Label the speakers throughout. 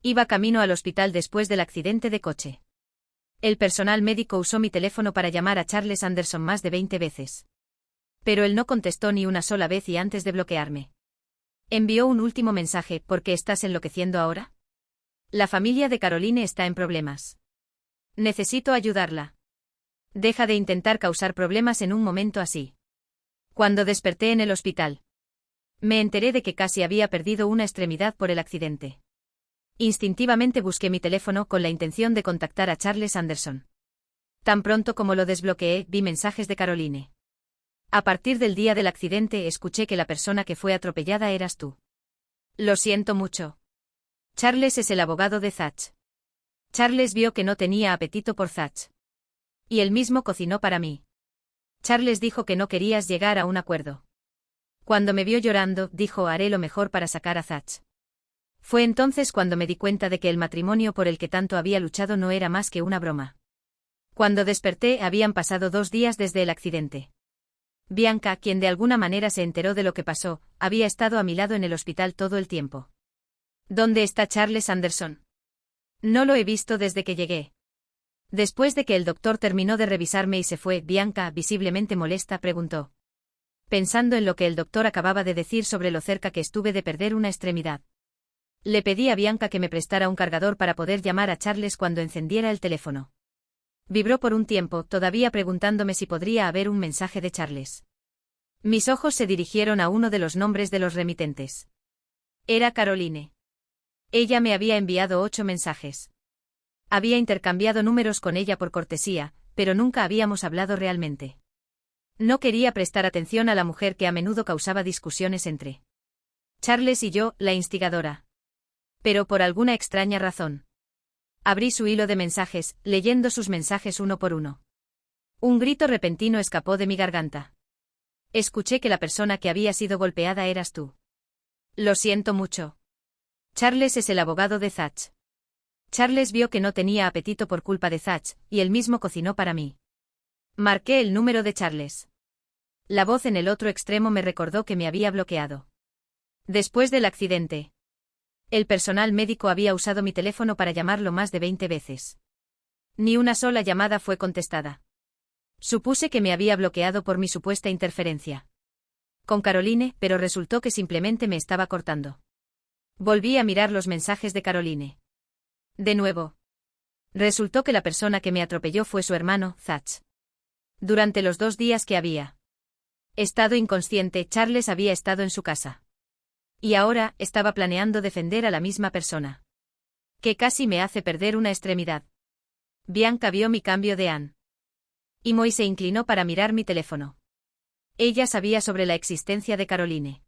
Speaker 1: Iba camino al hospital después del accidente de coche. El personal médico usó mi teléfono para llamar a Charles Anderson más de 20 veces. Pero él no contestó ni una sola vez y antes de bloquearme. Envió un último mensaje: ¿por qué estás enloqueciendo ahora? La familia de Caroline está en problemas. Necesito ayudarla. Deja de intentar causar problemas en un momento así. Cuando desperté en el hospital, me enteré de que casi había perdido una extremidad por el accidente. Instintivamente busqué mi teléfono con la intención de contactar a Charles Anderson. Tan pronto como lo desbloqueé, vi mensajes de Caroline. A partir del día del accidente escuché que la persona que fue atropellada eras tú. Lo siento mucho. Charles es el abogado de Zach. Charles vio que no tenía apetito por Zach. Y él mismo cocinó para mí. Charles dijo que no querías llegar a un acuerdo. Cuando me vio llorando, dijo: haré lo mejor para sacar a Zach. Fue entonces cuando me di cuenta de que el matrimonio por el que tanto había luchado no era más que una broma. Cuando desperté habían pasado 2 días desde el accidente. Bianca, quien de alguna manera se enteró de lo que pasó, había estado a mi lado en el hospital todo el tiempo. ¿Dónde está Charles Anderson? No lo he visto desde que llegué. Después de que el doctor terminó de revisarme y se fue, Bianca, visiblemente molesta, preguntó. Pensando en lo que el doctor acababa de decir sobre lo cerca que estuve de perder una extremidad. Le pedí a Bianca que me prestara un cargador para poder llamar a Charles cuando encendiera el teléfono. Vibró por un tiempo, todavía preguntándome si podría haber un mensaje de Charles. Mis ojos se dirigieron a uno de los nombres de los remitentes. Era Caroline. Ella me había enviado 8 mensajes. Había intercambiado números con ella por cortesía, pero nunca habíamos hablado realmente. No quería prestar atención a la mujer que a menudo causaba discusiones entre Charles y yo, la instigadora. Pero por alguna extraña razón. Abrí su hilo de mensajes, leyendo sus mensajes uno por uno. Un grito repentino escapó de mi garganta. Escuché que la persona que había sido golpeada eras tú. Lo siento mucho. Charles es el abogado de Zach. Charles vio que no tenía apetito por culpa de Zach, y él mismo cocinó para mí. Marqué el número de Charles. La voz en el otro extremo me recordó que me había bloqueado. Después del accidente, el personal médico había usado mi teléfono para llamarlo más de 20 veces. Ni una sola llamada fue contestada. Supuse que me había bloqueado por mi supuesta interferencia con Caroline, pero resultó que simplemente me estaba cortando. Volví a mirar los mensajes de Caroline. De nuevo. Resultó que la persona que me atropelló fue su hermano, Zach. Durante los 2 días que había estado inconsciente, Charles había estado en su casa. Y ahora, estaba planeando defender a la misma persona. Que casi me hace perder una extremidad. Bianca vio mi cambio de ánimo y se inclinó para mirar mi teléfono. Ella sabía sobre la existencia de Caroline.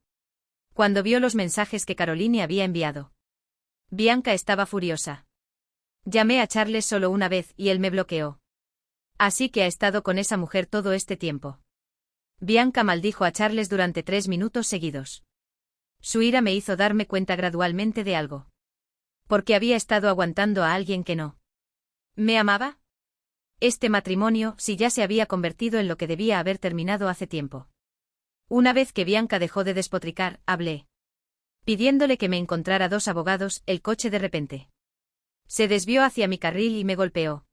Speaker 1: Cuando vio los mensajes que Caroline había enviado, Bianca estaba furiosa. Llamé a Charles solo una vez y él me bloqueó. Así que ha estado con esa mujer todo este tiempo. Bianca maldijo a Charles durante 3 minutos seguidos. Su ira me hizo darme cuenta gradualmente de algo. ¿Por qué había estado aguantando a alguien que no me amaba? Este matrimonio, si ya se había convertido en lo que debía haber terminado hace tiempo. Una vez que Bianca dejó de despotricar, hablé. Pidiéndole que me encontrara 2 abogados, el coche de repente se desvió hacia mi carril y me golpeó.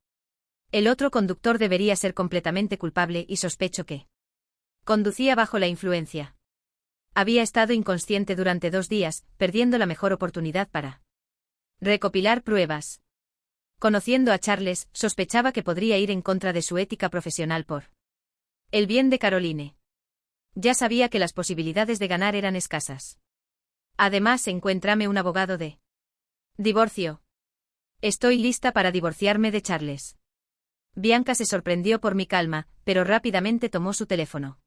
Speaker 1: El otro conductor debería ser completamente culpable y sospecho que conducía bajo la influencia. Había estado inconsciente durante 2 días, perdiendo la mejor oportunidad para recopilar pruebas. Conociendo a Charles, sospechaba que podría ir en contra de su ética profesional por el bien de Caroline. Ya sabía que las posibilidades de ganar eran escasas. Además, encuéntrame un abogado de divorcio. Estoy lista para divorciarme de Charles. Bianca se sorprendió por mi calma, pero rápidamente tomó su teléfono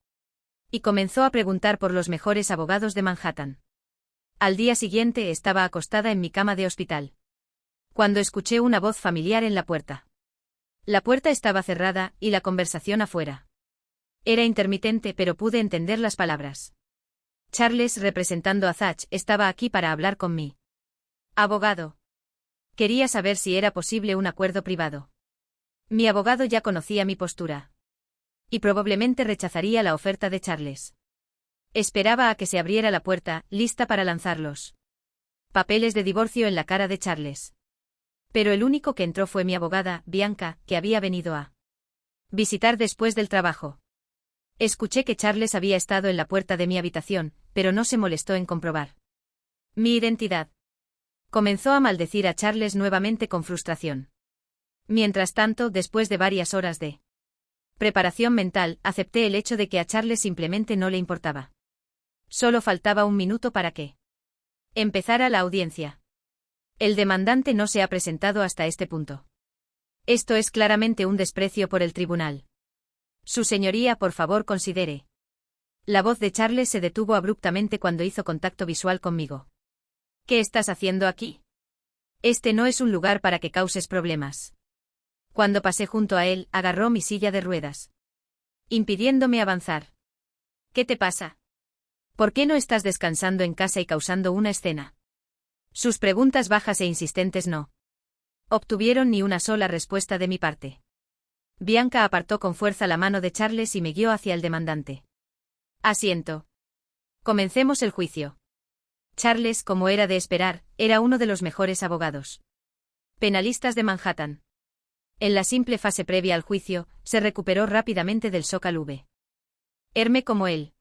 Speaker 1: y comenzó a preguntar por los mejores abogados de Manhattan. Al día siguiente estaba acostada en mi cama de hospital, cuando escuché una voz familiar en la puerta. La puerta estaba cerrada, y la conversación afuera era intermitente, pero pude entender las palabras. Charles, representando a Zach, estaba aquí para hablar con mi abogado. Quería saber si era posible un acuerdo privado. Mi abogado ya conocía mi postura y probablemente rechazaría la oferta de Charles. Esperaba a que se abriera la puerta, lista para lanzarlos Papeles de divorcio en la cara de Charles. Pero el único que entró fue mi abogada, Bianca, que había venido a visitar después del trabajo. Escuché que Charles había estado en la puerta de mi habitación, pero no se molestó en comprobar mi identidad. Comenzó a maldecir a Charles nuevamente con frustración. Mientras tanto, después de varias horas de preparación mental, acepté el hecho de que a Charles simplemente no le importaba. Solo faltaba un minuto para que empezara la audiencia. El demandante no se ha presentado hasta este punto. Esto es claramente un desprecio por el tribunal. Su señoría, por favor, considere. La voz de Charles se detuvo abruptamente cuando hizo contacto visual conmigo. ¿Qué estás haciendo aquí? Este no es un lugar para que causes problemas. Cuando pasé junto a él, agarró mi silla de ruedas, impidiéndome avanzar. ¿Qué te pasa? ¿Por qué no estás descansando en casa y causando una escena? Sus preguntas bajas e insistentes no obtuvieron ni una sola respuesta de mi parte. Bianca apartó con fuerza la mano de Charles y me guió hacia el demandante. Asiento. Comencemos el juicio. Charles, como era de esperar, era uno de los mejores abogados penalistas de Manhattan. En la simple fase previa al juicio, se recuperó rápidamente del shock al verme como él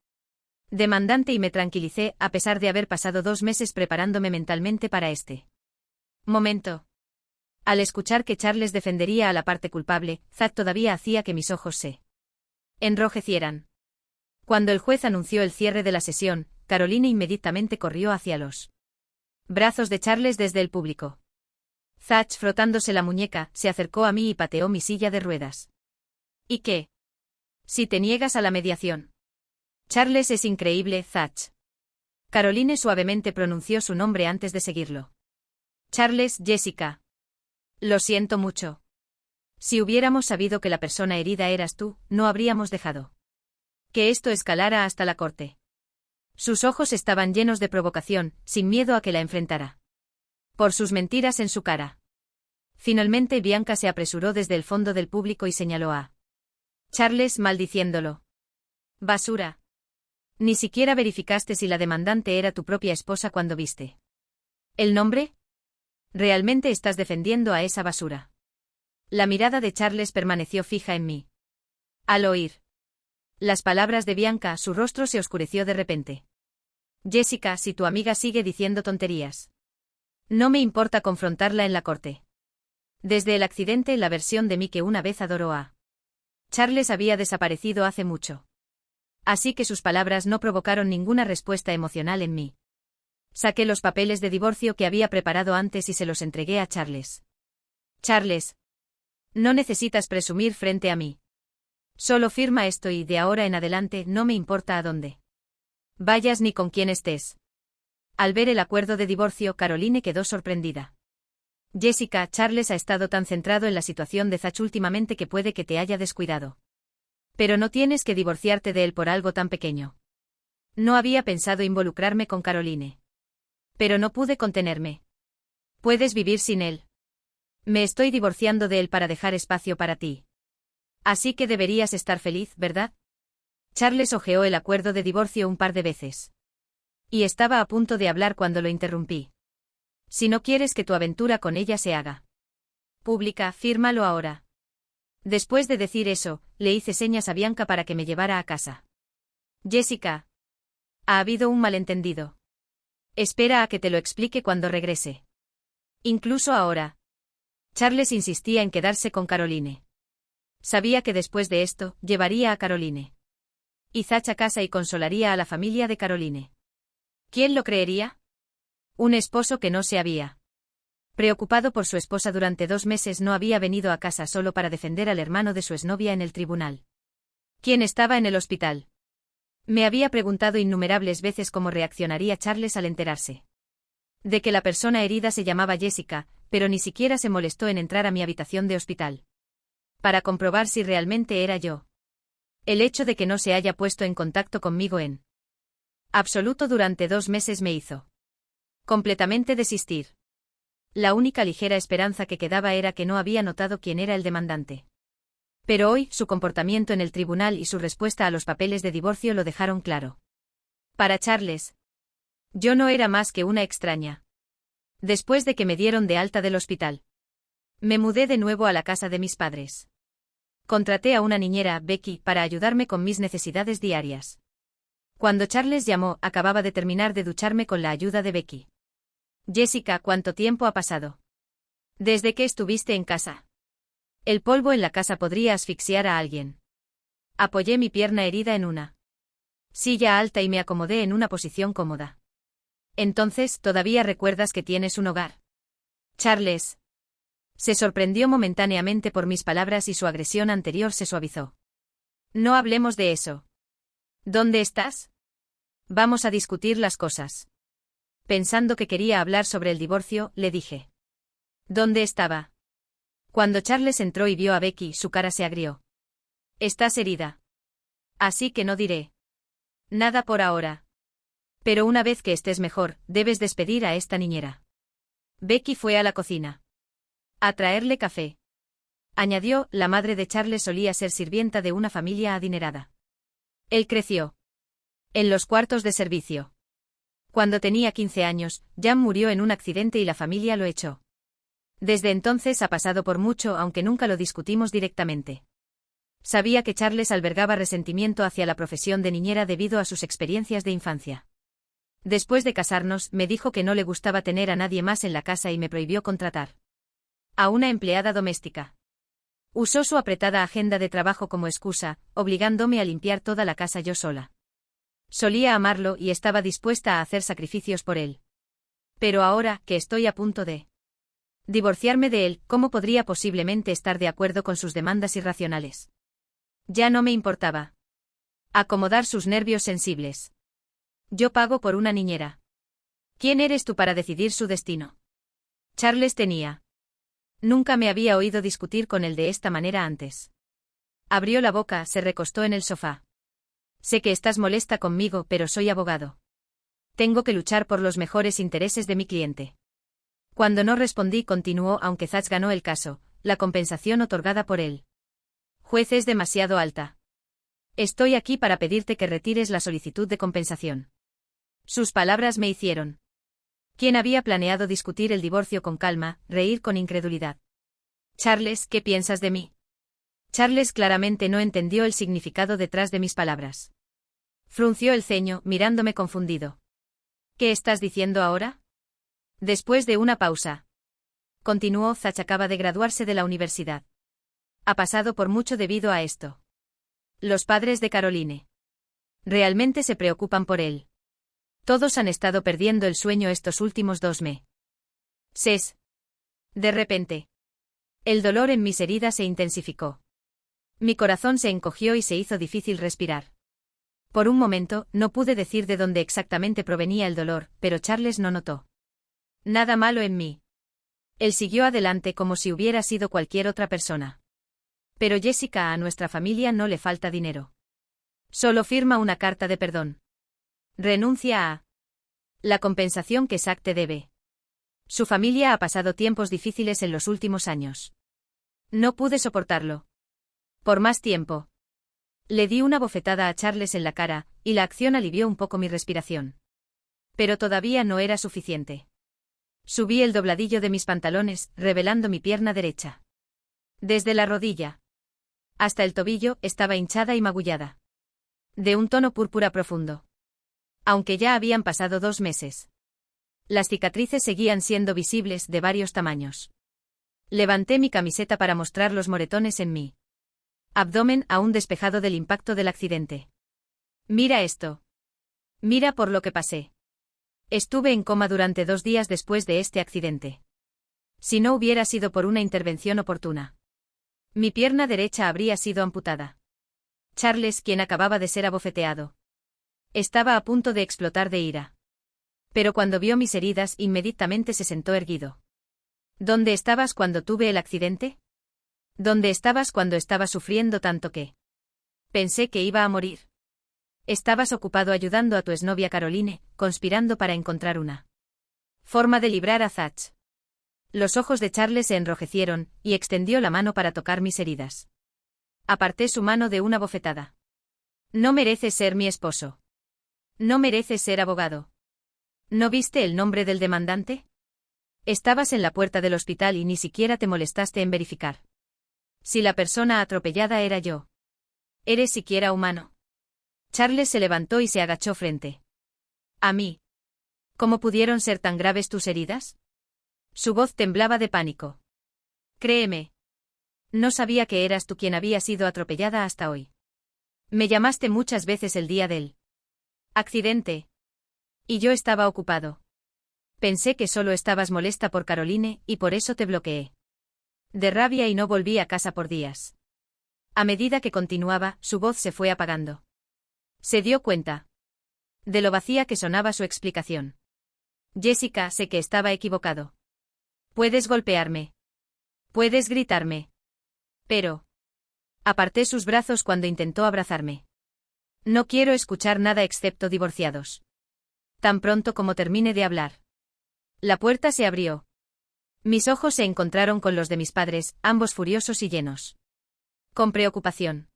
Speaker 1: demandante y me tranquilicé a pesar de haber pasado 2 meses preparándome mentalmente para este momento. Al escuchar que Charles defendería a la parte culpable, Zach todavía hacía que mis ojos se enrojecieran. Cuando el juez anunció el cierre de la sesión, Caroline inmediatamente corrió hacia los brazos de Charles desde el público. Zach, frotándose la muñeca, se acercó a mí y pateó mi silla de ruedas. ¿Y qué? Si te niegas a la mediación. Charles es increíble, Zach. Caroline suavemente pronunció su nombre antes de seguirlo. Charles, Jessica. Lo siento mucho. Si hubiéramos sabido que la persona herida eras tú, no habríamos dejado que esto escalara hasta la corte. Sus ojos estaban llenos de provocación, sin miedo a que la enfrentara. Por sus mentiras en su cara. Finalmente Bianca se apresuró desde el fondo del público y señaló a Charles maldiciéndolo. Basura. Ni siquiera verificaste si la demandante era tu propia esposa cuando viste el nombre. ¿Realmente estás defendiendo a esa basura? La mirada de Charles permaneció fija en mí. Al oír las palabras de Bianca, su rostro se oscureció de repente. Jessica, si tu amiga sigue diciendo tonterías, no me importa confrontarla en la corte. Desde el accidente, la versión de mí que una vez adoró a Charles había desaparecido hace mucho. Así que sus palabras no provocaron ninguna respuesta emocional en mí. Saqué los papeles de divorcio que había preparado antes y se los entregué a Charles. Charles, no necesitas presumir frente a mí. Solo firma esto y de ahora en adelante no me importa a dónde vayas ni con quién estés. Al ver el acuerdo de divorcio, Caroline quedó sorprendida. Jessica, Charles ha estado tan centrado en la situación de Zach últimamente que puede que te haya descuidado. Pero no tienes que divorciarte de él por algo tan pequeño. No había pensado involucrarme con Caroline. Pero no pude contenerme. Puedes vivir sin él. Me estoy divorciando de él para dejar espacio para ti. Así que deberías estar feliz, ¿verdad? Charles hojeó el acuerdo de divorcio un par de veces. Y estaba a punto de hablar cuando lo interrumpí. Si no quieres que tu aventura con ella se haga pública, fírmalo ahora. Después de decir eso, le hice señas a Bianca para que me llevara a casa. Jessica. Ha habido un malentendido. Espera a que te lo explique cuando regrese. Incluso ahora. Charles insistía en quedarse con Caroline. Sabía que después de esto, llevaría a Caroline y Zach a casa y consolaría a la familia de Caroline. ¿Quién lo creería? Un esposo que no se había preocupado por su esposa durante 2 meses no había venido a casa solo para defender al hermano de su exnovia en el tribunal. ¿Quién estaba en el hospital? Me había preguntado innumerables veces cómo reaccionaría Charles al enterarse de que la persona herida se llamaba Jessica, pero ni siquiera se molestó en entrar a mi habitación de hospital para comprobar si realmente era yo. El hecho de que no se haya puesto en contacto conmigo en absoluto durante 2 meses me hizo completamente desistir. La única ligera esperanza que quedaba era que no había notado quién era el demandante. Pero hoy, su comportamiento en el tribunal y su respuesta a los papeles de divorcio lo dejaron claro. Para Charles, yo no era más que una extraña. Después de que me dieron de alta del hospital, me mudé de nuevo a la casa de mis padres. Contraté a una niñera, Becky, para ayudarme con mis necesidades diarias. Cuando Charles llamó, acababa de terminar de ducharme con la ayuda de Becky. Jessica, ¿cuánto tiempo ha pasado? Desde que estuviste en casa. El polvo en la casa podría asfixiar a alguien. Apoyé mi pierna herida en una silla alta y me acomodé en una posición cómoda. Entonces, ¿todavía recuerdas que tienes un hogar? Charles se sorprendió momentáneamente por mis palabras y su agresión anterior se suavizó. No hablemos de eso. ¿Dónde estás? Vamos a discutir las cosas. Pensando que quería hablar sobre el divorcio, le dije. ¿Dónde estaba? Cuando Charles entró y vio a Becky, su cara se agrió. Estás herida. Así que no diré nada por ahora. Pero una vez que estés mejor, debes despedir a esta niñera. Becky fue a la cocina a traerle café. Añadió, la madre de Charles solía ser sirvienta de una familia adinerada. Él creció en los cuartos de servicio. Cuando tenía 15 años, Jan murió en un accidente y la familia lo echó. Desde entonces ha pasado por mucho, aunque nunca lo discutimos directamente. Sabía que Charles albergaba resentimiento hacia la profesión de niñera debido a sus experiencias de infancia. Después de casarnos, me dijo que no le gustaba tener a nadie más en la casa y me prohibió contratar a una empleada doméstica. Usó su apretada agenda de trabajo como excusa, obligándome a limpiar toda la casa yo sola. Solía amarlo y estaba dispuesta a hacer sacrificios por él. Pero ahora, que estoy a punto de divorciarme de él, ¿cómo podría posiblemente estar de acuerdo con sus demandas irracionales? Ya no me importaba acomodar sus nervios sensibles. Yo pago por una niñera. ¿Quién eres tú para decidir su destino? Charles tenía. Nunca me había oído discutir con él de esta manera antes. Abrió la boca, se recostó en el sofá. Sé que estás molesta conmigo, pero soy abogado. Tengo que luchar por los mejores intereses de mi cliente. Cuando no respondí, continuó, aunque Zach ganó el caso, la compensación otorgada por él juez es demasiado alta. Estoy aquí para pedirte que retires la solicitud de compensación. Sus palabras me hicieron. Quien había planeado discutir el divorcio con calma, reír con incredulidad. Charles, ¿qué piensas de mí? Charles claramente no entendió el significado detrás de mis palabras. Frunció el ceño, mirándome confundido. ¿Qué estás diciendo ahora? Después de una pausa. Continuó, Zach acaba de graduarse de la universidad. Ha pasado por mucho debido a esto. Los padres de Caroline realmente se preocupan por él. Todos han estado perdiendo el sueño estos últimos 2 meses. De repente, el dolor en mis heridas se intensificó. Mi corazón se encogió y se hizo difícil respirar. Por un momento, no pude decir de dónde exactamente provenía el dolor, pero Charles no notó nada malo en mí. Él siguió adelante como si hubiera sido cualquier otra persona. Pero Jessica, a nuestra familia no le falta dinero. Solo firma una carta de perdón. Renuncia a la compensación que Zach te debe. Su familia ha pasado tiempos difíciles en los últimos años. No pude soportarlo por más tiempo. Le di una bofetada a Charles en la cara, y la acción alivió un poco mi respiración. Pero todavía no era suficiente. Subí el dobladillo de mis pantalones, revelando mi pierna derecha. Desde la rodilla hasta el tobillo, estaba hinchada y magullada. De un tono púrpura profundo. Aunque ya habían pasado 2 meses. Las cicatrices seguían siendo visibles, de varios tamaños. Levanté mi camiseta para mostrar los moretones en mi abdomen, aún despejado del impacto del accidente. Mira esto. Mira por lo que pasé. Estuve en coma durante 2 días después de este accidente. Si no hubiera sido por una intervención oportuna, mi pierna derecha habría sido amputada. Charles, quien acababa de ser abofeteado, estaba a punto de explotar de ira. Pero cuando vio mis heridas, inmediatamente se sentó erguido. ¿Dónde estabas cuando tuve el accidente? ¿Dónde estabas cuando estaba sufriendo tanto que pensé que iba a morir? Estabas ocupado ayudando a tu exnovia Caroline, conspirando para encontrar una forma de librar a Zach. Los ojos de Charles se enrojecieron, y extendió la mano para tocar mis heridas. Aparté su mano de una bofetada. No mereces ser mi esposo. No mereces ser abogado. ¿No viste el nombre del demandante? Estabas en la puerta del hospital y ni siquiera te molestaste en verificar si la persona atropellada era yo. ¿Eres siquiera humano? Charles se levantó y se agachó frente a mí. ¿Cómo pudieron ser tan graves tus heridas? Su voz temblaba de pánico. Créeme. No sabía que eras tú quien había sido atropellada hasta hoy. Me llamaste muchas veces el día del accidente. Y yo estaba ocupado. Pensé que solo estabas molesta por Caroline y por eso te bloqueé. De rabia y no volví a casa por días. A medida que continuaba, su voz se fue apagando. Se dio cuenta de lo vacía que sonaba su explicación. Jessica, sé que estaba equivocado. Puedes golpearme. Puedes gritarme. Pero... Aparté sus brazos cuando intentó abrazarme. No quiero escuchar nada excepto divorciados. Tan pronto como termine de hablar. La puerta se abrió. Mis ojos se encontraron con los de mis padres, ambos furiosos y llenos con preocupación.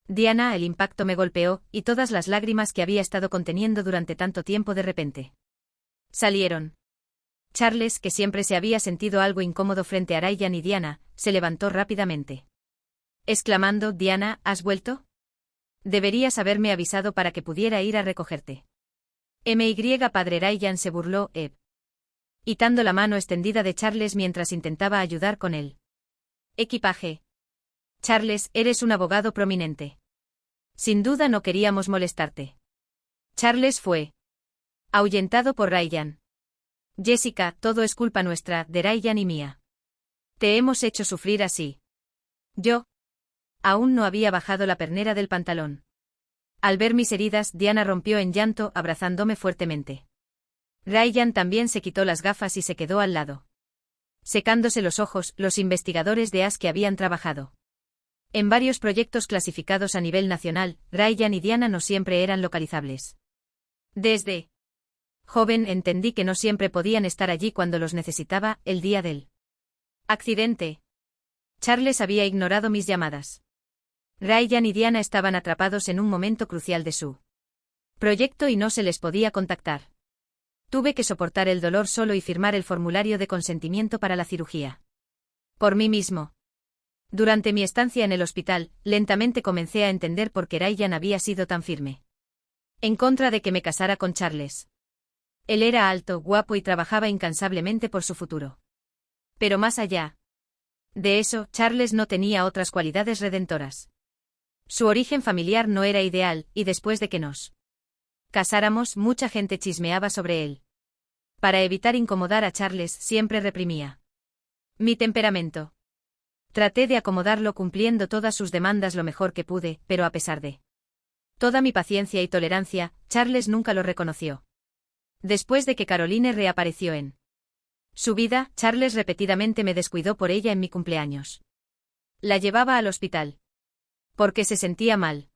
Speaker 1: Diana, el impacto me golpeó, y todas las lágrimas que había estado conteniendo durante tanto tiempo de repente salieron. Charles, que siempre se había sentido algo incómodo frente a Ryan y Diana, se levantó rápidamente. Exclamando, «Diana, ¿has vuelto? Deberías haberme avisado para que pudiera ir a recogerte». My padre Ryan se burló, quitando la mano extendida de Charles mientras intentaba ayudar con el equipaje. Charles, eres un abogado prominente. Sin duda no queríamos molestarte. Charles fue ahuyentado por Ryan. Jessica, todo es culpa nuestra, de Ryan y mía. Te hemos hecho sufrir así. Yo. Aún no había bajado la pernera del pantalón. Al ver mis heridas, Diana rompió en llanto, abrazándome fuertemente. Ryan también se quitó las gafas y se quedó al lado. Secándose los ojos, los investigadores de AS que habían trabajado en varios proyectos clasificados a nivel nacional, Ryan y Diana no siempre eran localizables. Desde joven entendí que no siempre podían estar allí cuando los necesitaba, el día del accidente. Charles había ignorado mis llamadas. Ryan y Diana estaban atrapados en un momento crucial de su proyecto y no se les podía contactar. Tuve que soportar el dolor solo y firmar el formulario de consentimiento para la cirugía. Por mí mismo. Durante mi estancia en el hospital, lentamente comencé a entender por qué Ryan había sido tan firme en contra de que me casara con Charles. Él era alto, guapo y trabajaba incansablemente por su futuro. Pero más allá de eso, Charles no tenía otras cualidades redentoras. Su origen familiar no era ideal, y después de que nos casáramos, mucha gente chismeaba sobre él. Para evitar incomodar a Charles, siempre reprimía mi temperamento. Traté de acomodarlo cumpliendo todas sus demandas lo mejor que pude, pero a pesar de toda mi paciencia y tolerancia, Charles nunca lo reconoció. Después de que Caroline reapareció en su vida, Charles repetidamente me descuidó por ella en mi cumpleaños. La llevaba al hospital porque se sentía mal.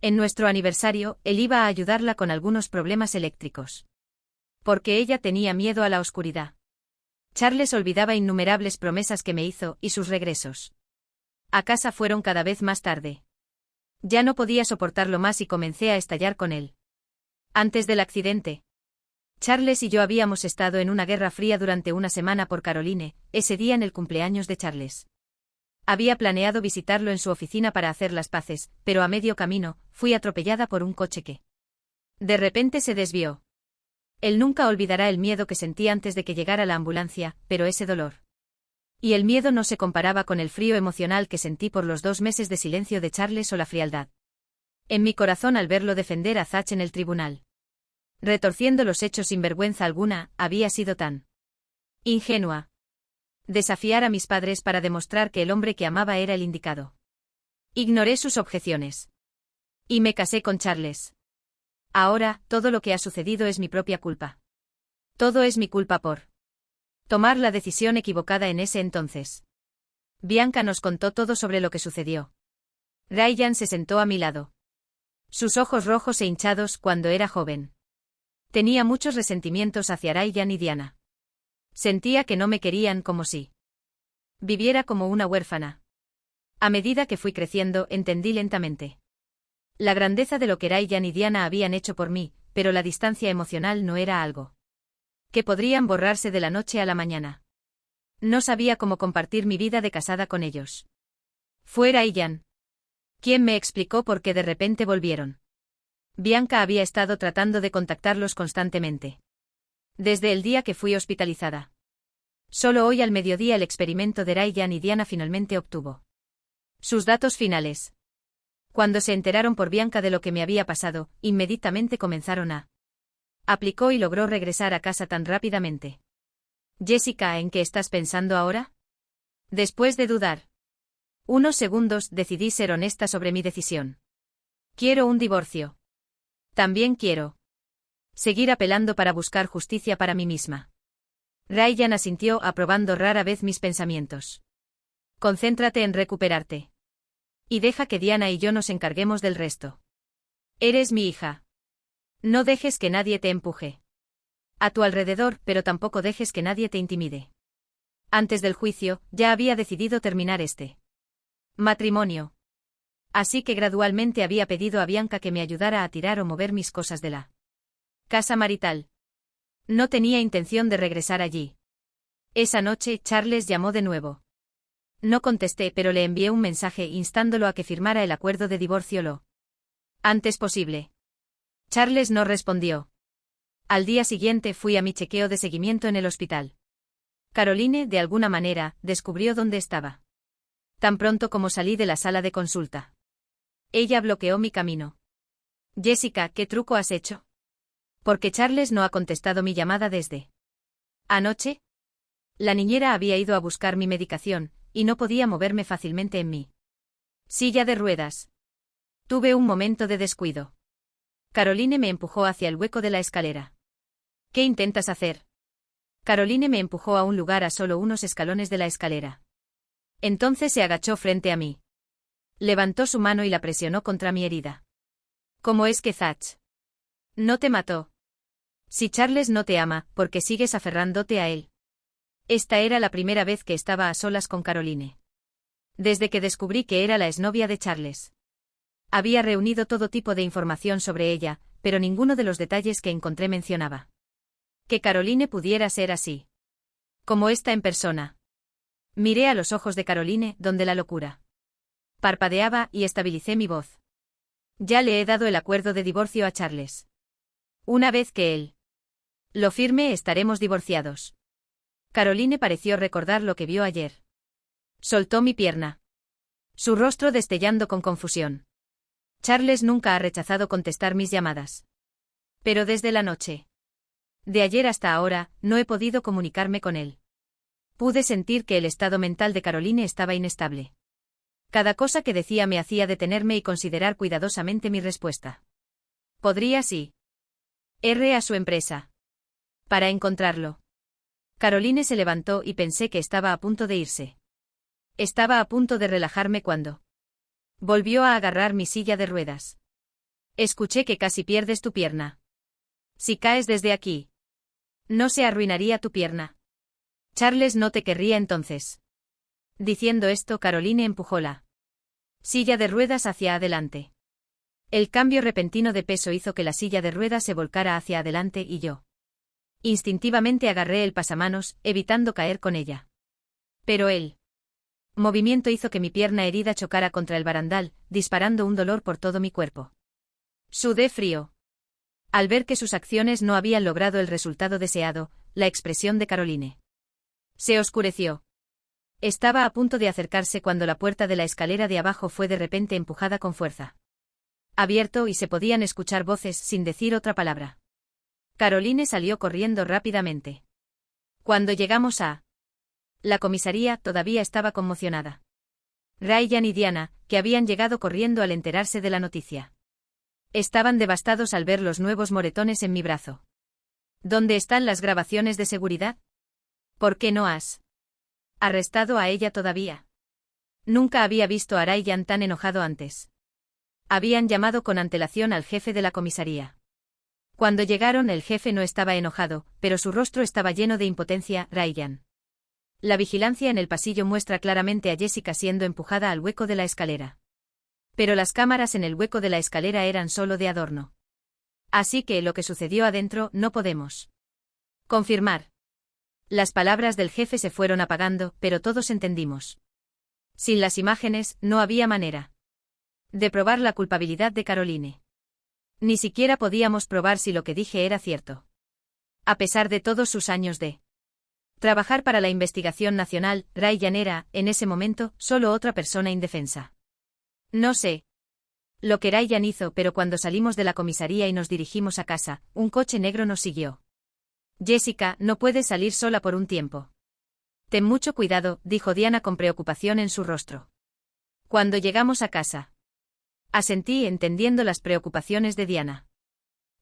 Speaker 1: En nuestro aniversario, él iba a ayudarla con algunos problemas eléctricos. Porque ella tenía miedo a la oscuridad. Charles olvidaba innumerables promesas que me hizo, y sus regresos a casa fueron cada vez más tarde. Ya no podía soportarlo más y comencé a estallar con él. Antes del accidente, Charles y yo habíamos estado en una guerra fría durante una semana por Caroline, ese día en el cumpleaños de Charles. Había planeado visitarlo en su oficina para hacer las paces, pero a medio camino, fui atropellada por un coche que de repente se desvió. Él nunca olvidará el miedo que sentí antes de que llegara la ambulancia, pero ese dolor. Y el miedo no se comparaba con el frío emocional que sentí por los 2 meses de silencio de Charles o la frialdad en mi corazón al verlo defender a Zach en el tribunal. Retorciendo los hechos sin vergüenza alguna, había sido tan ingenua. Desafiar a mis padres para demostrar que el hombre que amaba era el indicado. Ignoré sus objeciones. Y me casé con Charles. Ahora, todo lo que ha sucedido es mi propia culpa. Todo es mi culpa por tomar la decisión equivocada en ese entonces. Bianca nos contó todo sobre lo que sucedió. Ryan se sentó a mi lado. Sus ojos rojos e hinchados cuando era joven. Tenía muchos resentimientos hacia Ryan y Diana. Sentía que no me querían como si viviera como una huérfana. A medida que fui creciendo, entendí lentamente la grandeza de lo que Ryan y Diana habían hecho por mí, pero la distancia emocional no era algo que podrían borrarse de la noche a la mañana. No sabía cómo compartir mi vida de casada con ellos. Fue Ryan quien me explicó por qué de repente volvieron. Bianca había estado tratando de contactarlos constantemente. Desde el día que fui hospitalizada. Solo hoy al mediodía el experimento de Ryan y Diana finalmente obtuvo sus datos finales. Cuando se enteraron por Bianca de lo que me había pasado, inmediatamente comenzaron a aplicó y logró regresar a casa tan rápidamente. Jessica, ¿en qué estás pensando ahora? Después de dudar unos segundos, decidí ser honesta sobre mi decisión. Quiero un divorcio. También quiero seguir apelando para buscar justicia para mí misma. Ryan asintió, aprobando rara vez mis pensamientos. Concéntrate en recuperarte. Y deja que Diana y yo nos encarguemos del resto. Eres mi hija. No dejes que nadie te empuje a tu alrededor, pero tampoco dejes que nadie te intimide. Antes del juicio, ya había decidido terminar este matrimonio. Así que gradualmente había pedido a Bianca que me ayudara a tirar o mover mis cosas de la casa marital. No tenía intención de regresar allí. Esa noche, Charles llamó de nuevo. No contesté, pero le envié un mensaje instándolo a que firmara el acuerdo de divorcio lo antes posible. Charles no respondió. Al día siguiente fui a mi chequeo de seguimiento en el hospital. Caroline, de alguna manera, descubrió dónde estaba. Tan pronto como salí de la sala de consulta. Ella bloqueó mi camino. Jessica, ¿qué truco has hecho? Porque Charles no ha contestado mi llamada desde anoche. La niñera había ido a buscar mi medicación, y no podía moverme fácilmente en mi silla de ruedas. Tuve un momento de descuido. Caroline me empujó hacia el hueco de la escalera. ¿Qué intentas hacer? Caroline me empujó a un lugar a solo unos escalones de la escalera. Entonces se agachó frente a mí. Levantó su mano y la presionó contra mi herida. ¿Cómo es que Zach no te mató? Si Charles no te ama, ¿por qué sigues aferrándote a él? Esta era la primera vez que estaba a solas con Caroline. Desde que descubrí que era la exnovia de Charles. Había reunido todo tipo de información sobre ella, pero ninguno de los detalles que encontré mencionaba que Caroline pudiera ser así. Como esta en persona. Miré a los ojos de Caroline, donde la locura parpadeaba, y estabilicé mi voz. Ya le he dado el acuerdo de divorcio a Charles. Una vez que él lo firme, estaremos divorciados. Caroline pareció recordar lo que vio ayer. Soltó mi pierna. Su rostro destellando con confusión. Charles nunca ha rechazado contestar mis llamadas. Pero desde la noche de ayer hasta ahora, no he podido comunicarme con él. Pude sentir que el estado mental de Caroline estaba inestable. Cada cosa que decía me hacía detenerme y considerar cuidadosamente mi respuesta. ¿Podría sí? R a su empresa. Para encontrarlo. Caroline se levantó y pensé que estaba a punto de irse. Estaba a punto de relajarme cuando volvió a agarrar mi silla de ruedas. Escuché que casi pierdes tu pierna. Si caes desde aquí, ¿no se arruinaría tu pierna? Charles no te querría entonces. Diciendo esto, Caroline empujó la silla de ruedas hacia adelante. El cambio repentino de peso hizo que la silla de ruedas se volcara hacia adelante y yo instintivamente agarré el pasamanos, evitando caer con ella. Pero el movimiento hizo que mi pierna herida chocara contra el barandal, disparando un dolor por todo mi cuerpo. Sudé frío. Al ver que sus acciones no habían logrado el resultado deseado, la expresión de Caroline se oscureció. Estaba a punto de acercarse cuando la puerta de la escalera de abajo fue de repente empujada con fuerza. Abierto y se podían escuchar voces sin decir otra palabra. Caroline salió corriendo rápidamente. Cuando llegamos a la comisaría, todavía estaba conmocionada. Ryan y Diana, que habían llegado corriendo al enterarse de la noticia. Estaban devastados al ver los nuevos moretones en mi brazo. ¿Dónde están las grabaciones de seguridad? ¿Por qué no has arrestado a ella todavía? Nunca había visto a Ryan tan enojado antes. Habían llamado con antelación al jefe de la comisaría. Cuando llegaron, el jefe no estaba enojado, pero su rostro estaba lleno de impotencia. Ryan. La vigilancia en el pasillo muestra claramente a Jessica siendo empujada al hueco de la escalera. Pero las cámaras en el hueco de la escalera eran solo de adorno. Así que lo que sucedió adentro no podemos Confirmar. Las palabras del jefe se fueron apagando, pero todos entendimos. Sin las imágenes, no había manera de probar la culpabilidad de Caroline. Ni siquiera podíamos probar si lo que dije era cierto. A pesar de todos sus años de trabajar para la investigación nacional, Ryan era, en ese momento, solo otra persona indefensa. No sé lo que Ryan hizo, pero cuando salimos de la comisaría y nos dirigimos a casa, un coche negro nos siguió. Jessica, no puedes salir sola por un tiempo. Ten mucho cuidado, dijo Diana con preocupación en su rostro. Cuando llegamos a casa, asentí entendiendo las preocupaciones de Diana.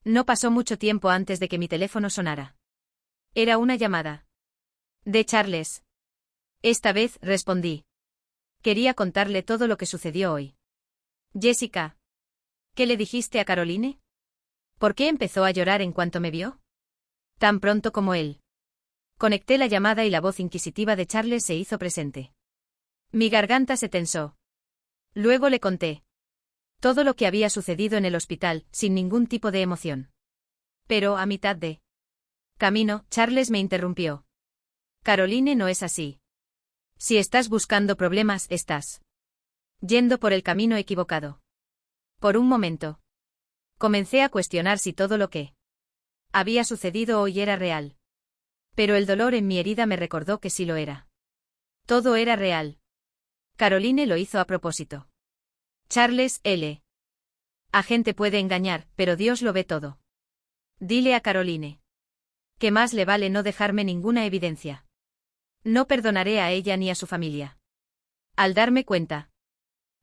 Speaker 1: No pasó mucho tiempo antes de que mi teléfono sonara. Era una llamada de Charles. Esta vez, respondí. Quería contarle todo lo que sucedió hoy. Jessica, ¿qué le dijiste a Caroline? ¿Por qué empezó a llorar en cuanto me vio? Tan pronto como él. Conecté la llamada y la voz inquisitiva de Charles se hizo presente. Mi garganta se tensó. Luego le conté todo lo que había sucedido en el hospital, sin ningún tipo de emoción. Pero, a mitad de camino, Charles me interrumpió. Caroline no es así. Si estás buscando problemas, estás yendo por el camino equivocado. Por un momento, comencé a cuestionar si todo lo que había sucedido hoy era real. Pero el dolor en mi herida me recordó que sí lo era. Todo era real. Caroline lo hizo a propósito. Charles L. A gente puede engañar, pero Dios lo ve todo. Dile a Caroline que más le vale no dejarme ninguna evidencia. No perdonaré a ella ni a su familia. Al darme cuenta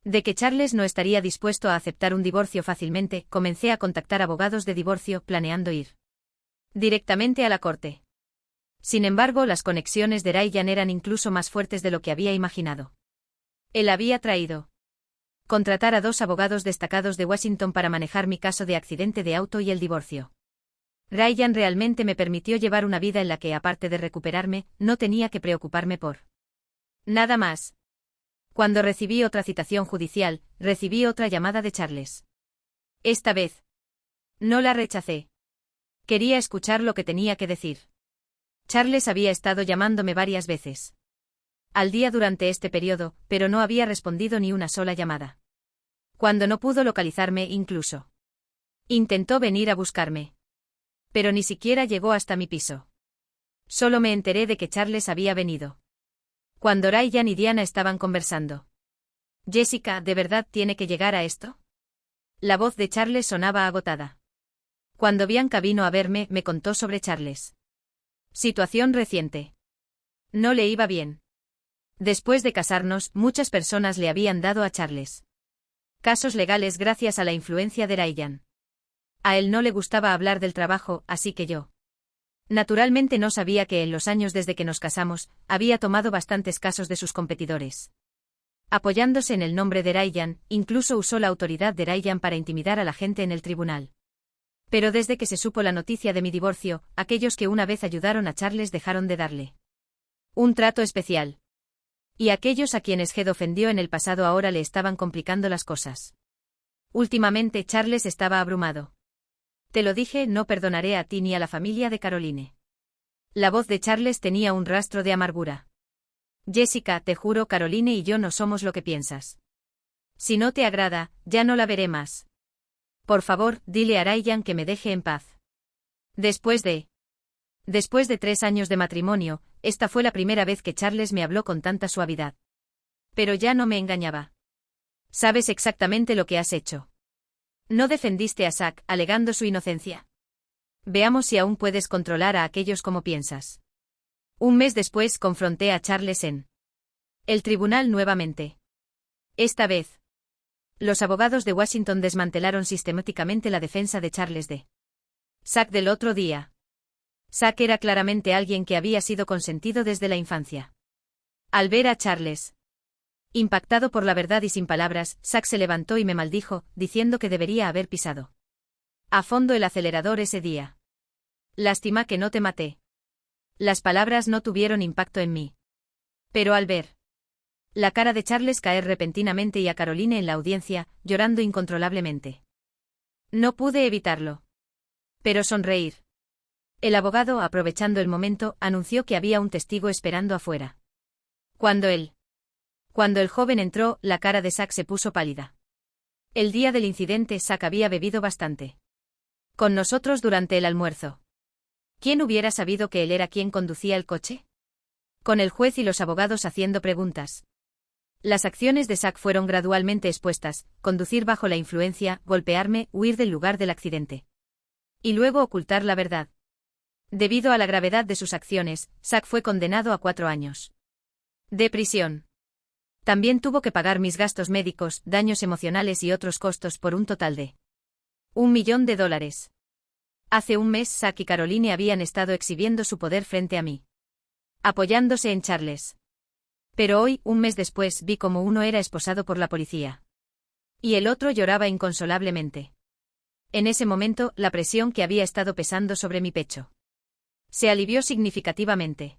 Speaker 1: de que Charles no estaría dispuesto a aceptar un divorcio fácilmente, comencé a contactar abogados de divorcio, planeando ir directamente a la corte. Sin embargo, las conexiones de Ryan eran incluso más fuertes de lo que había imaginado. Él había traído contratar a 2 abogados destacados de Washington para manejar mi caso de accidente de auto y el divorcio. Ryan realmente me permitió llevar una vida en la que, aparte de recuperarme, no tenía que preocuparme por nada más. Cuando recibí otra citación judicial, recibí otra llamada de Charles. Esta vez no la rechacé. Quería escuchar lo que tenía que decir. Charles había estado llamándome varias veces al día durante este periodo, pero no había respondido ni una sola llamada. Cuando no pudo localizarme, incluso intentó venir a buscarme. Pero ni siquiera llegó hasta mi piso. Solo me enteré de que Charles había venido cuando Ryan y Diana estaban conversando. Jessica, ¿de verdad tiene que llegar a esto? La voz de Charles sonaba agotada. Cuando Bianca vino a verme, me contó sobre Charles. Situación reciente. No le iba bien. Después de casarnos, muchas personas le habían dado a Charles casos legales gracias a la influencia de Ryan. A él no le gustaba hablar del trabajo, así que yo naturalmente no sabía que en los años desde que nos casamos, había tomado bastantes casos de sus competidores. Apoyándose en el nombre de Ryan, incluso usó la autoridad de Ryan para intimidar a la gente en el tribunal. Pero desde que se supo la noticia de mi divorcio, aquellos que una vez ayudaron a Charles dejaron de darle un trato especial. Y aquellos a quienes Head ofendió en el pasado ahora le estaban complicando las cosas. Últimamente Charles estaba abrumado. Te lo dije, no perdonaré a ti ni a la familia de Caroline. La voz de Charles tenía un rastro de amargura. Jessica, te juro, Caroline y yo no somos lo que piensas. Si no te agrada, ya no la veré más. Por favor, dile a Ryan que me deje en paz. Después de 3 años de matrimonio, esta fue la primera vez que Charles me habló con tanta suavidad. Pero ya no me engañaba. Sabes exactamente lo que has hecho. No defendiste a Zack, alegando su inocencia. Veamos si aún puedes controlar a aquellos como piensas. Un mes después confronté a Charles en el tribunal nuevamente. Esta vez, los abogados de Washington desmantelaron sistemáticamente la defensa de Charles de Zack del otro día. Zack era claramente alguien que había sido consentido desde la infancia. Al ver a Charles impactado por la verdad y sin palabras, Zack se levantó y me maldijo, diciendo que debería haber pisado a fondo el acelerador ese día. Lástima que no te maté. Las palabras no tuvieron impacto en mí. Pero al ver la cara de Charles caer repentinamente y a Caroline en la audiencia, llorando incontrolablemente, no pude evitarlo. Pero sonreír. El abogado, aprovechando el momento, anunció que había un testigo esperando afuera. Cuando el joven entró, la cara de Zack se puso pálida. El día del incidente, Zack había bebido bastante. Con nosotros durante el almuerzo. ¿Quién hubiera sabido que él era quien conducía el coche? Con el juez y los abogados haciendo preguntas. Las acciones de Zack fueron gradualmente expuestas: conducir bajo la influencia, golpearme, huir del lugar del accidente. Y luego ocultar la verdad. Debido a la gravedad de sus acciones, Zack fue condenado a 4 años de prisión. También tuvo que pagar mis gastos médicos, daños emocionales y otros costos por un total de $1.000.000. Hace un mes Zack y Caroline habían estado exhibiendo su poder frente a mí, apoyándose en Charles. Pero hoy, un mes después, vi cómo uno era esposado por la policía. Y el otro lloraba inconsolablemente. En ese momento, la presión que había estado pesando sobre mi pecho se alivió significativamente.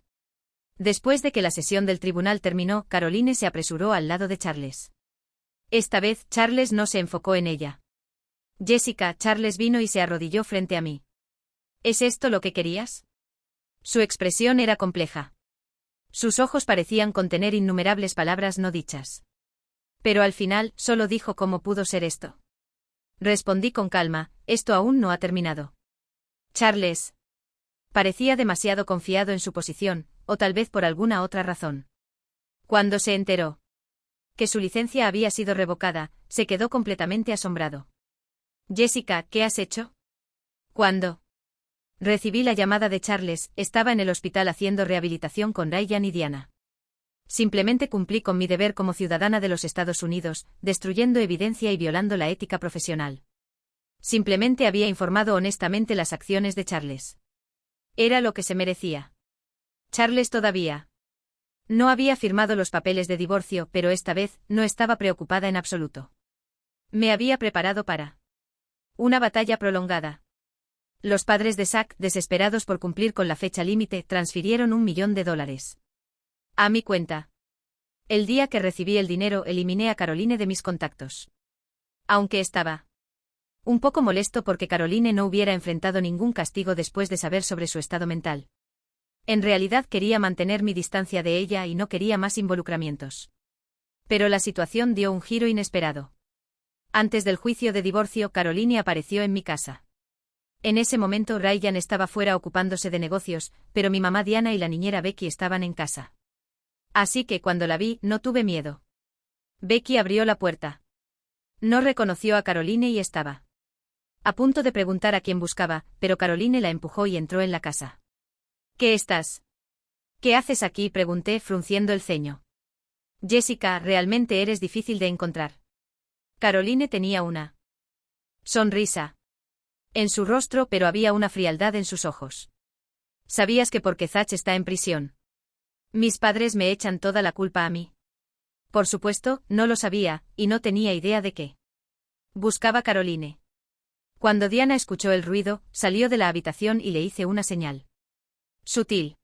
Speaker 1: Después de que la sesión del tribunal terminó, Caroline se apresuró al lado de Charles. Esta vez, Charles no se enfocó en ella. Jessica, Charles vino y se arrodilló frente a mí. ¿Es esto lo que querías? Su expresión era compleja. Sus ojos parecían contener innumerables palabras no dichas. Pero al final, solo dijo: ¿cómo pudo ser esto? Respondí con calma: esto aún no ha terminado. Charles parecía demasiado confiado en su posición, o tal vez por alguna otra razón. Cuando se enteró que su licencia había sido revocada, se quedó completamente asombrado. Jessica, ¿qué has hecho? Cuando recibí la llamada de Charles, estaba en el hospital haciendo rehabilitación con Ryan y Diana. Simplemente cumplí con mi deber como ciudadana de los Estados Unidos, destruyendo evidencia y violando la ética profesional. Simplemente había informado honestamente las acciones de Charles. Era lo que se merecía. Charles todavía no había firmado los papeles de divorcio, pero esta vez no estaba preocupada en absoluto. Me había preparado para una batalla prolongada. Los padres de Zack, desesperados por cumplir con la fecha límite, transfirieron $1.000.000 a mi cuenta. El día que recibí el dinero, eliminé a Caroline de mis contactos. Aunque estaba un poco molesto porque Caroline no hubiera enfrentado ningún castigo después de saber sobre su estado mental. En realidad quería mantener mi distancia de ella y no quería más involucramientos. Pero la situación dio un giro inesperado. Antes del juicio de divorcio, Caroline apareció en mi casa. En ese momento Ryan estaba fuera ocupándose de negocios, pero mi mamá Diana y la niñera Becky estaban en casa. Así que cuando la vi, no tuve miedo. Becky abrió la puerta. No reconoció a Caroline y estaba a punto de preguntar a quién buscaba, pero Caroline la empujó y entró en la casa. ¿Qué haces aquí?, pregunté, frunciendo el ceño. Jessica, realmente eres difícil de encontrar. Caroline tenía una sonrisa en su rostro, pero había una frialdad en sus ojos. ¿Sabías que porque Zack está en prisión, mis padres me echan toda la culpa a mí? Por supuesto, no lo sabía, y no tenía idea de qué buscaba Caroline. Cuando Diana escuchó el ruido, salió de la habitación y le hice una señal sutil.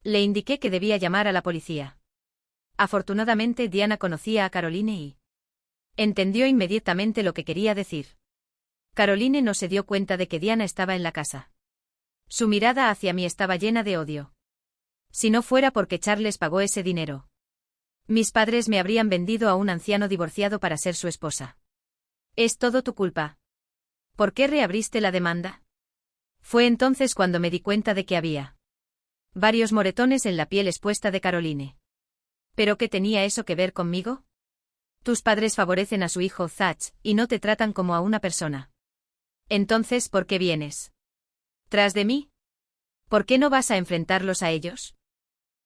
Speaker 1: Le indiqué que debía llamar a la policía. Afortunadamente Diana conocía a Caroline y entendió inmediatamente lo que quería decir. Caroline no se dio cuenta de que Diana estaba en la casa. Su mirada hacia mí estaba llena de odio. Si no fuera porque Charles pagó ese dinero, mis padres me habrían vendido a un anciano divorciado para ser su esposa. Es todo tu culpa. ¿Por qué reabriste la demanda? Fue entonces cuando me di cuenta de que había varios moretones en la piel expuesta de Caroline. ¿Pero qué tenía eso que ver conmigo? Tus padres favorecen a su hijo Zack, y no te tratan como a una persona. Entonces, ¿por qué vienes tras de mí? ¿Por qué no vas a enfrentarlos a ellos?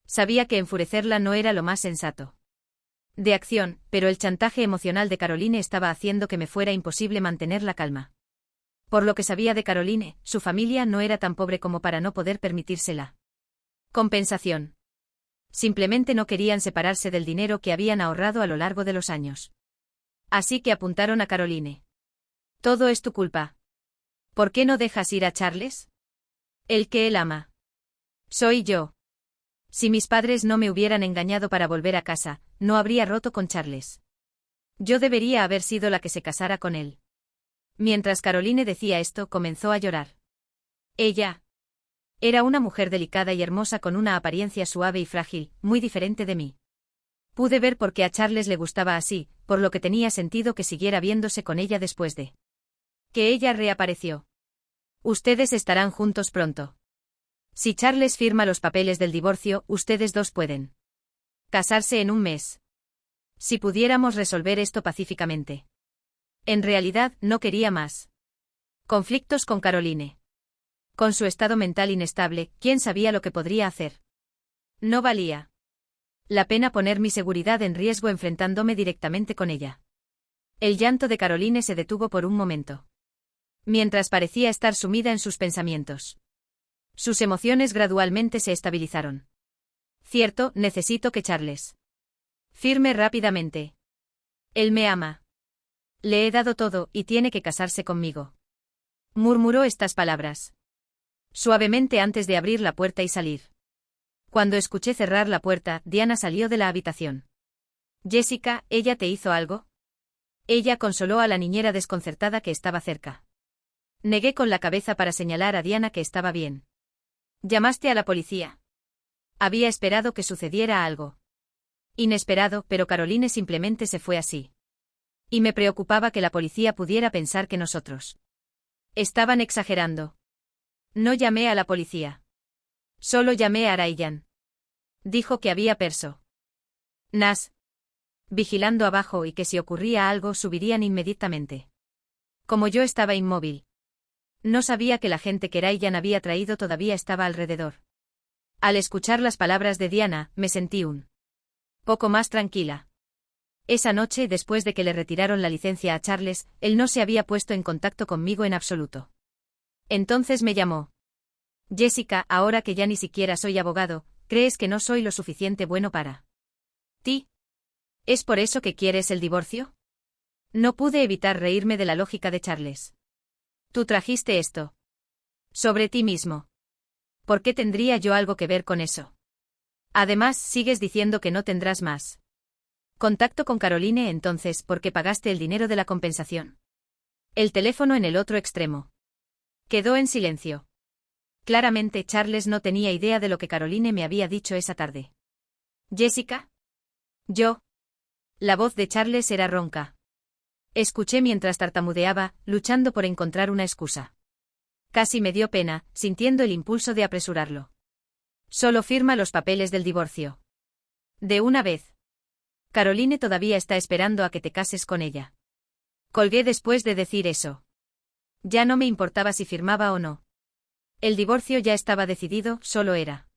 Speaker 1: Sabía que enfurecerla no era lo más sensato de acción, pero el chantaje emocional de Caroline estaba haciendo que me fuera imposible mantener la calma. Por lo que sabía de Caroline, su familia no era tan pobre como para no poder permitírsela compensación. Simplemente no querían separarse del dinero que habían ahorrado a lo largo de los años. Así que apuntaron a Caroline. Todo es tu culpa. ¿Por qué no dejas ir a Charles? El que él ama. Soy yo. Si mis padres no me hubieran engañado para volver a casa, no habría roto con Charles. Yo debería haber sido la que se casara con él. Mientras Caroline decía esto, comenzó a llorar. Ella Era una mujer delicada y hermosa con una apariencia suave y frágil, muy diferente de mí. Pude ver por qué a Charles le gustaba así, por lo que tenía sentido que siguiera viéndose con ella después de que ella reapareció. Ustedes estarán juntos pronto. Si Charles firma los papeles del divorcio, ustedes dos pueden casarse en un mes. Si pudiéramos resolver esto pacíficamente. En realidad, no quería más conflictos con Caroline. Con su estado mental inestable, ¿quién sabía lo que podría hacer? No valía la pena poner mi seguridad en riesgo enfrentándome directamente con ella. El llanto de Caroline se detuvo por un momento. Mientras parecía estar sumida en sus pensamientos. Sus emociones gradualmente se estabilizaron. Cierto, necesito que Charles firme rápidamente. Él me ama. Le he dado todo y tiene que casarse conmigo. Murmuró estas palabras suavemente antes de abrir la puerta y salir. Cuando escuché cerrar la puerta, Diana salió de la habitación. Jessica, ¿ella te hizo algo? Ella consoló a la niñera desconcertada que estaba cerca. Negué con la cabeza para señalar a Diana que estaba bien. ¿Llamaste a la policía? Había esperado que sucediera algo inesperado, pero Caroline simplemente se fue así. Y me preocupaba que la policía pudiera pensar que nosotros estaban exagerando. No llamé a la policía. Solo llamé a Ryan. Dijo que había personas vigilando abajo y que si ocurría algo subirían inmediatamente. Como yo estaba inmóvil. No sabía que la gente que Ryan había traído todavía estaba alrededor. Al escuchar las palabras de Diana, me sentí un poco más tranquila. Esa noche, después de que le retiraron la licencia a Charles, él no se había puesto en contacto conmigo en absoluto. Entonces me llamó. Jessica, ahora que ya ni siquiera soy abogado, ¿crees que no soy lo suficiente bueno para ti? ¿Es por eso que quieres el divorcio? No pude evitar reírme de la lógica de Charles. Tú trajiste esto sobre ti mismo. ¿Por qué tendría yo algo que ver con eso? Además, sigues diciendo que no tendrás más contacto con Caroline entonces, ¿por qué pagaste el dinero de la compensación? El teléfono en el otro extremo quedó en silencio. Claramente Charles no tenía idea de lo que Caroline me había dicho esa tarde. ¿Jessica? Yo. La voz de Charles era ronca. Escuché mientras tartamudeaba, luchando por encontrar una excusa. Casi me dio pena, sintiendo el impulso de apresurarlo. Solo firma los papeles del divorcio. De una vez. Caroline todavía está esperando a que te cases con ella. Colgué después de decir eso. Ya no me importaba si firmaba o no. El divorcio ya estaba decidido, solo era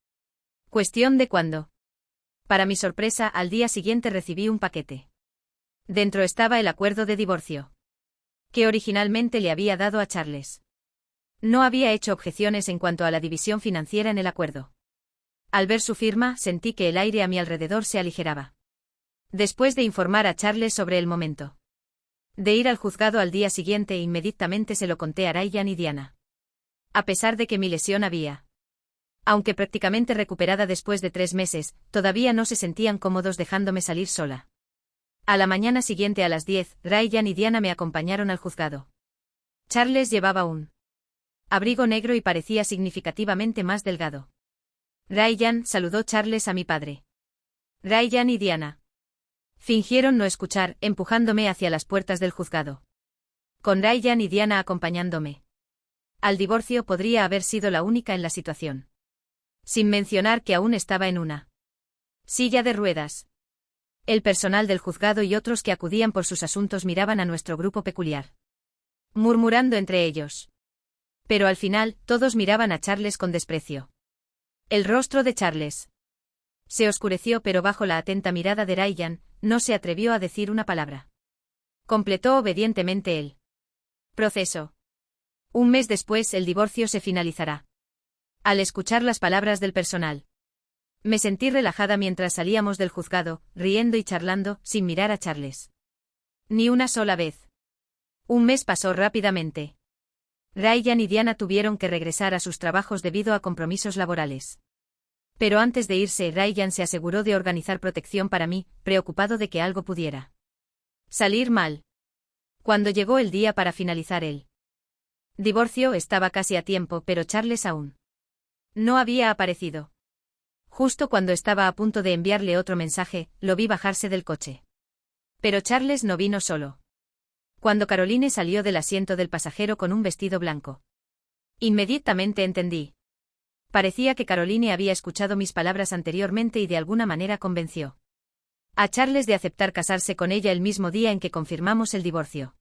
Speaker 1: cuestión de cuándo. Para mi sorpresa, al día siguiente recibí un paquete. Dentro estaba el acuerdo de divorcio que originalmente le había dado a Charles. No había hecho objeciones en cuanto a la división financiera en el acuerdo. Al ver su firma, sentí que el aire a mi alrededor se aligeraba. Después de informar a Charles sobre el momento de ir al juzgado al día siguiente, inmediatamente se lo conté a Ryan y Diana. A pesar de que mi lesión había, aunque prácticamente recuperada después de 3 meses, todavía no se sentían cómodos dejándome salir sola. A la mañana siguiente a las 10, Ryan y Diana me acompañaron al juzgado. Charles llevaba un abrigo negro y parecía significativamente más delgado. Ryan, saludó Charles a mi padre. Ryan y Diana fingieron no escuchar, empujándome hacia las puertas del juzgado. Con Ryan y Diana acompañándome al divorcio, podría haber sido la única en la situación. Sin mencionar que aún estaba en una silla de ruedas. El personal del juzgado y otros que acudían por sus asuntos miraban a nuestro grupo peculiar, murmurando entre ellos. Pero al final, todos miraban a Charles con desprecio. El rostro de Charles se oscureció, pero bajo la atenta mirada de Ryan, no se atrevió a decir una palabra. Completó obedientemente el proceso. Un mes después el divorcio se finalizará. Al escuchar las palabras del personal, me sentí relajada mientras salíamos del juzgado, riendo y charlando, sin mirar a Charles. Ni una sola vez. Un mes pasó rápidamente. Ryan y Diana tuvieron que regresar a sus trabajos debido a compromisos laborales. Pero antes de irse, Ryan se aseguró de organizar protección para mí, preocupado de que algo pudiera salir mal. Cuando llegó el día para finalizar el divorcio, estaba casi a tiempo, pero Charles aún No había aparecido. Justo cuando estaba a punto de enviarle otro mensaje, lo vi bajarse del coche. Pero Charles no vino solo. Cuando Caroline salió del asiento del pasajero con un vestido blanco. Inmediatamente entendí. Parecía que Caroline había escuchado mis palabras anteriormente y de alguna manera convenció a Charles de aceptar casarse con ella el mismo día en que confirmamos el divorcio.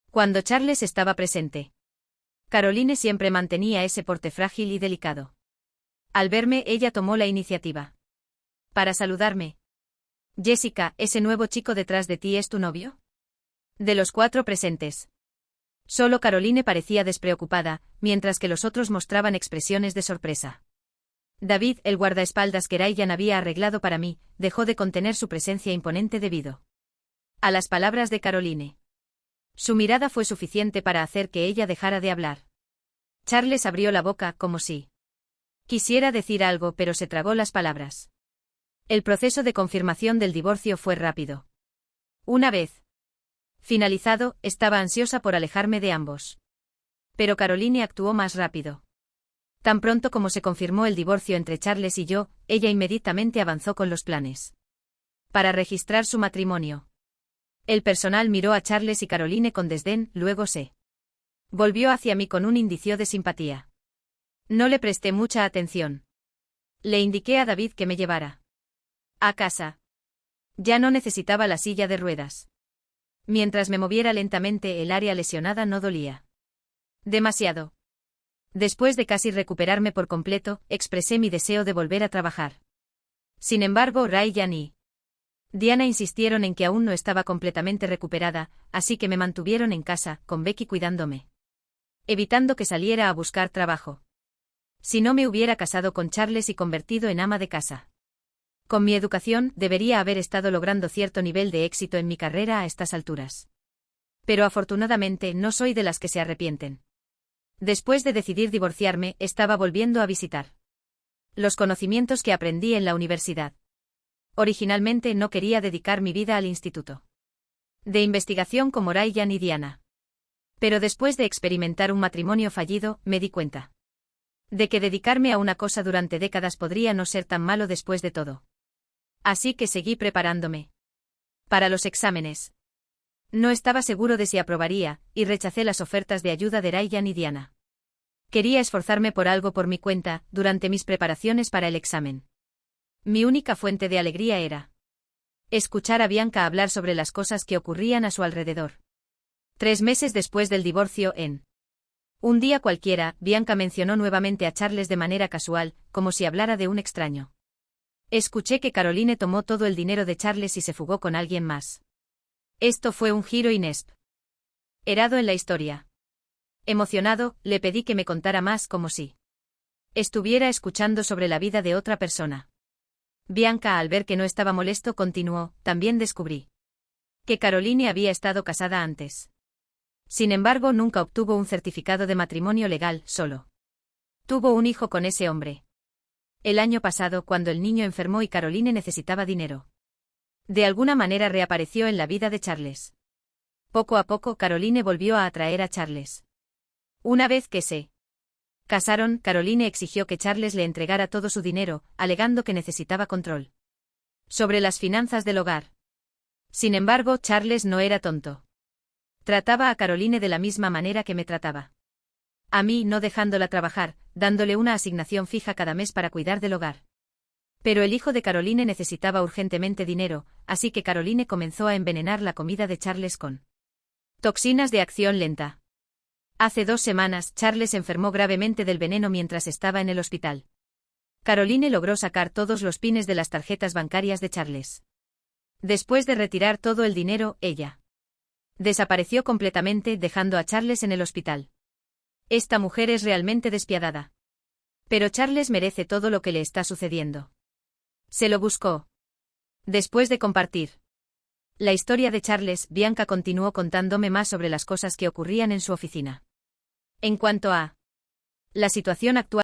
Speaker 1: Cuando Charles estaba presente, Caroline siempre mantenía ese porte frágil y delicado. Al verme, ella tomó la iniciativa. Para saludarme. Jessica, ¿ese nuevo chico detrás de ti es tu novio? De los 4 presentes, solo Caroline parecía despreocupada, mientras que los otros mostraban expresiones de sorpresa. David, el guardaespaldas que Ryan había arreglado para mí, dejó de contener su presencia imponente debido a las palabras de Caroline. Su mirada fue suficiente para hacer que ella dejara de hablar. Charles abrió la boca como si quisiera decir algo, pero se tragó las palabras. El proceso de confirmación del divorcio fue rápido. Una vez finalizado, estaba ansiosa por alejarme de ambos. Pero Caroline actuó más rápido. Tan pronto como se confirmó el divorcio entre Charles y yo, ella inmediatamente avanzó con los planes para registrar su matrimonio. El personal miró a Charles y Caroline con desdén, luego se volvió hacia mí con un indicio de simpatía. No le presté mucha atención. Le indiqué a David que me llevara a casa. Ya no necesitaba la silla de ruedas. Mientras me moviera lentamente, el área lesionada no dolía demasiado. Después de casi recuperarme por completo, expresé mi deseo de volver a trabajar. Sin embargo, Ryan y Diana insistieron en que aún no estaba completamente recuperada, así que me mantuvieron en casa, con Becky cuidándome, evitando que saliera a buscar trabajo. Si no me hubiera casado con Charles y convertido en ama de casa, con mi educación, debería haber estado logrando cierto nivel de éxito en mi carrera a estas alturas. Pero afortunadamente no soy de las que se arrepienten. Después de decidir divorciarme, estaba volviendo a visitar los conocimientos que aprendí en la universidad. Originalmente no quería dedicar mi vida al instituto de investigación como Ryan y Diana. Pero después de experimentar un matrimonio fallido, me di cuenta de que dedicarme a una cosa durante décadas podría no ser tan malo después de todo. Así que seguí preparándome para los exámenes. No estaba seguro de si aprobaría, y rechacé las ofertas de ayuda de Ryan y Diana. Quería esforzarme por algo por mi cuenta, durante mis preparaciones para el examen. Mi única fuente de alegría era escuchar a Bianca hablar sobre las cosas que ocurrían a su alrededor. 3 meses después del divorcio, en un día cualquiera, Bianca mencionó nuevamente a Charles de manera casual, como si hablara de un extraño. Escuché que Caroline tomó todo el dinero de Charles y se fugó con alguien más. Esto fue un giro inesperado en la historia. Emocionado, le pedí que me contara más, como si estuviera escuchando sobre la vida de otra persona. Bianca, al ver que no estaba molesto, continuó: también descubrí que Caroline había estado casada antes. Sin embargo, nunca obtuvo un certificado de matrimonio legal, solo tuvo un hijo con ese hombre. El año pasado, cuando el niño enfermó y Caroline necesitaba dinero, de alguna manera reapareció en la vida de Charles. Poco a poco, Caroline volvió a atraer a Charles. Una vez que se casaron, Caroline exigió que Charles le entregara todo su dinero, alegando que necesitaba control sobre las finanzas del hogar. Sin embargo, Charles no era tonto. Trataba a Caroline de la misma manera que me trataba a mí, no dejándola trabajar, dándole una asignación fija cada mes para cuidar del hogar. Pero el hijo de Caroline necesitaba urgentemente dinero, así que Caroline comenzó a envenenar la comida de Charles con toxinas de acción lenta. Hace 2 semanas, Charles enfermó gravemente del veneno mientras estaba en el hospital. Caroline logró sacar todos los pines de las tarjetas bancarias de Charles. Después de retirar todo el dinero, ella desapareció completamente, dejando a Charles en el hospital. Esta mujer es realmente despiadada. Pero Charles merece todo lo que le está sucediendo. Se lo buscó. Después de compartir la historia de Charles, Bianca continuó contándome más sobre las cosas que ocurrían en su oficina. En cuanto a la situación actual,